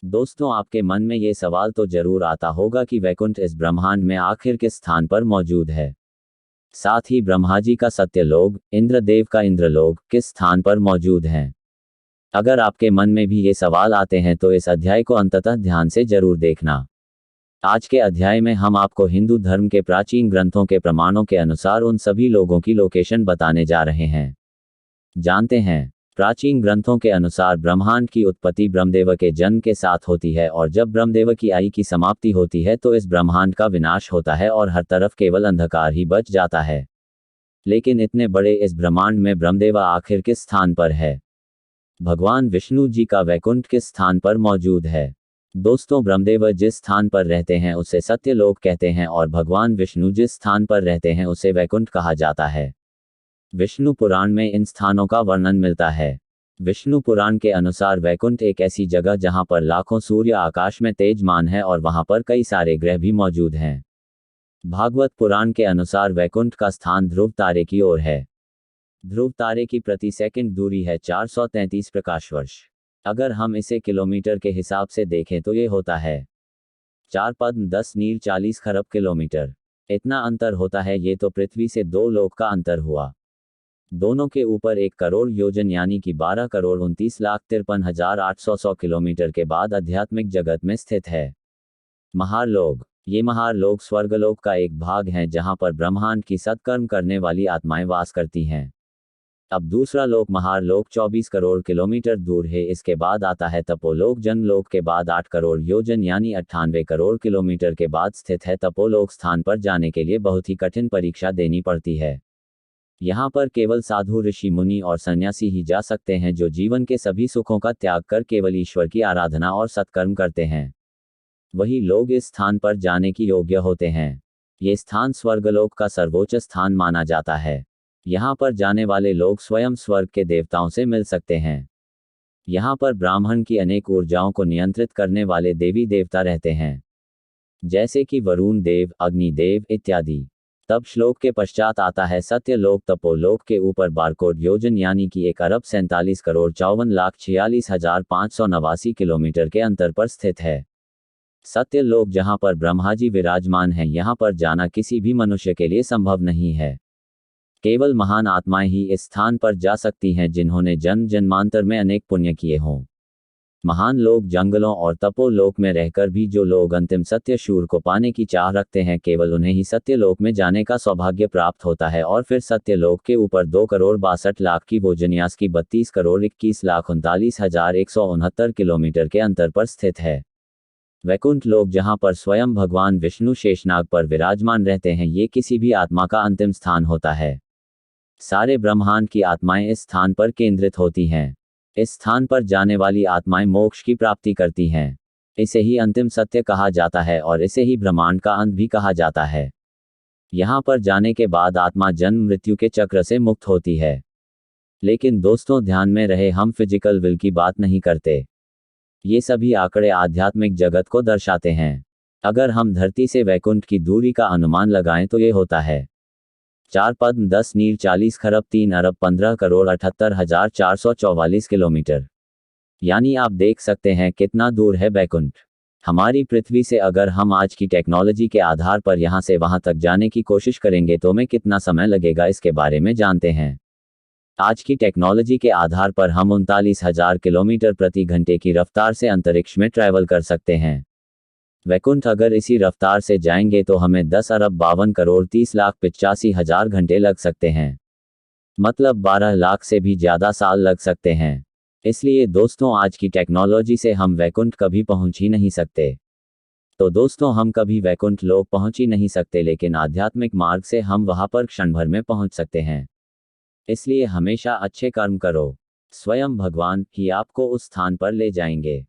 दोस्तों, आपके मन में ये सवाल तो जरूर आता होगा कि वैकुंठ इस ब्रह्मांड में आखिर किस स्थान पर मौजूद है। साथ ही ब्रह्मा जी का सत्यलोक, इंद्रदेव का इंद्रलोक किस स्थान पर मौजूद हैं। अगर आपके मन में भी ये सवाल आते हैं तो इस अध्याय को अंततः ध्यान से जरूर देखना। आज के अध्याय में हम आपको हिंदू धर्म के प्राचीन ग्रंथों के प्रमाणों के अनुसार उन सभी लोगों की लोकेशन बताने जा रहे हैं। जानते हैं, प्राचीन ग्रंथों के अनुसार ब्रह्मांड की उत्पत्ति ब्रह्मदेव के जन्म के साथ होती है और जब ब्रह्मदेव की आयु की समाप्ति होती है तो इस ब्रह्मांड का विनाश होता है और हर तरफ केवल अंधकार ही बच जाता है। लेकिन इतने बड़े इस ब्रह्मांड में ब्रह्मदेव आखिर किस स्थान पर है? भगवान विष्णु जी का वैकुंठ किस स्थान पर मौजूद है? दोस्तों, ब्रह्मदेव जिस स्थान पर रहते हैं उसे सत्यलोक कहते हैं और भगवान विष्णु जिस स्थान पर रहते हैं उसे वैकुंठ कहा जाता है। विष्णु पुराण में इन स्थानों का वर्णन मिलता है। विष्णु पुराण के अनुसार वैकुंठ एक ऐसी जगह जहां पर लाखों सूर्य आकाश में तेजमान है और वहां पर कई सारे ग्रह भी मौजूद हैं। भागवत पुराण के अनुसार वैकुंठ का स्थान ध्रुव तारे की ओर है। ध्रुव तारे की प्रति सेकंड दूरी है 433 प्रकाश वर्ष। अगर हम इसे किलोमीटर के हिसाब से देखें तो ये होता है 4 × 10⁻40 खरब किलोमीटर। इतना अंतर होता है, ये तो पृथ्वी से 2 लोक का अंतर हुआ। दोनों के ऊपर 1 करोड़ योजन यानी कि 12,29,53,800 किलोमीटर के बाद आध्यात्मिक जगत में स्थित है महारलोक। ये महारलोक स्वर्गलोक का एक भाग है जहां पर ब्रह्मांड की सत्कर्म करने वाली आत्माएं वास करती हैं। अब दूसरा लोक महारलोक 24 करोड़ किलोमीटर दूर है। इसके बाद आता है तपोलोक। जन्मलोक के बाद 8 करोड़ योजन यानी 98 करोड़ किलोमीटर के बाद स्थित है तपोलोक। स्थान पर जाने के लिए बहुत ही कठिन परीक्षा देनी पड़ती है। यहाँ पर केवल साधु, ऋषि, मुनि और सन्यासी ही जा सकते हैं जो जीवन के सभी सुखों का त्याग कर केवल ईश्वर की आराधना और सत्कर्म करते हैं। वही लोग इस स्थान पर जाने की योग्य होते हैं। ये स्थान स्वर्गलोक का सर्वोच्च स्थान माना जाता है। यहाँ पर जाने वाले लोग स्वयं स्वर्ग के देवताओं से मिल सकते हैं। यहाँ पर ब्राह्मण की अनेक ऊर्जाओं को नियंत्रित करने वाले देवी देवता रहते हैं, जैसे कि वरुण देव, अग्निदेव इत्यादि। तब श्लोक के पश्चात आता है सत्यलोक। तपोलोक के ऊपर बारकोड योजन यानी कि 1,47,54,46,589 किलोमीटर के अंतर पर स्थित है। सत्यलोक जहां पर ब्रह्मा जी विराजमान हैं, यहां पर जाना किसी भी मनुष्य के लिए संभव नहीं है। केवल महान आत्माएं ही इस स्थान पर जा सकती हैं जिन्होंने जन्म जन्मांतर में अनेक पुण्य किए हों। महान लोग जंगलों और तपोलोक में रहकर भी जो लोग अंतिम सत्य शूर को पाने की चाह रखते हैं, केवल उन्हें ही सत्यलोक में जाने का सौभाग्य प्राप्त होता है। और फिर सत्यलोक के ऊपर 2,62,00,000 की भोजन्यास की 32,21,39,169 किलोमीटर के अंतर पर स्थित है वैकुंठ लोक, जहां पर स्वयं भगवान विष्णु शेषनाग पर विराजमान रहते हैं। ये किसी भी आत्मा का अंतिम स्थान होता है। सारे ब्रह्मांड की आत्माएं इस स्थान पर केंद्रित होती हैं। इस स्थान पर जाने वाली आत्माएं मोक्ष की प्राप्ति करती हैं। इसे ही अंतिम सत्य कहा जाता है और इसे ही ब्रह्मांड का अंत भी कहा जाता है। यहाँ पर जाने के बाद आत्मा जन्म मृत्यु के चक्र से मुक्त होती है। लेकिन दोस्तों, ध्यान में रहे, हम फिजिकल विल की बात नहीं करते। ये सभी आंकड़े आध्यात्मिक जगत को दर्शाते हैं। अगर हम धरती से वैकुंठ की दूरी का अनुमान लगाएं तो ये होता है 4 × 10⁻40 खरब 3,15,78,444 किलोमीटर। यानी आप देख सकते हैं कितना दूर है वैकुंठ हमारी पृथ्वी से। अगर हम आज की टेक्नोलॉजी के आधार पर यहाँ से वहाँ तक जाने की कोशिश करेंगे तो हमें कितना समय लगेगा, इसके बारे में जानते हैं। आज की टेक्नोलॉजी के आधार पर हम 39,000 किलोमीटर प्रति घंटे की रफ्तार से अंतरिक्ष में ट्रैवल कर सकते हैं। वैकुंठ अगर इसी रफ्तार से जाएंगे तो हमें 10,52,30,85,000 घंटे लग सकते हैं। मतलब 12 लाख से भी ज़्यादा साल लग सकते हैं। इसलिए दोस्तों, आज की टेक्नोलॉजी से हम वैकुंठ कभी पहुंच ही नहीं सकते। तो दोस्तों, हम कभी वैकुंठ लोक पहुंच ही नहीं सकते, लेकिन आध्यात्मिक मार्ग से हम वहां पर क्षण भर में पहुंच सकते हैं। इसलिए हमेशा अच्छे कर्म करो, स्वयं भगवान ही आपको उस स्थान पर ले जाएंगे।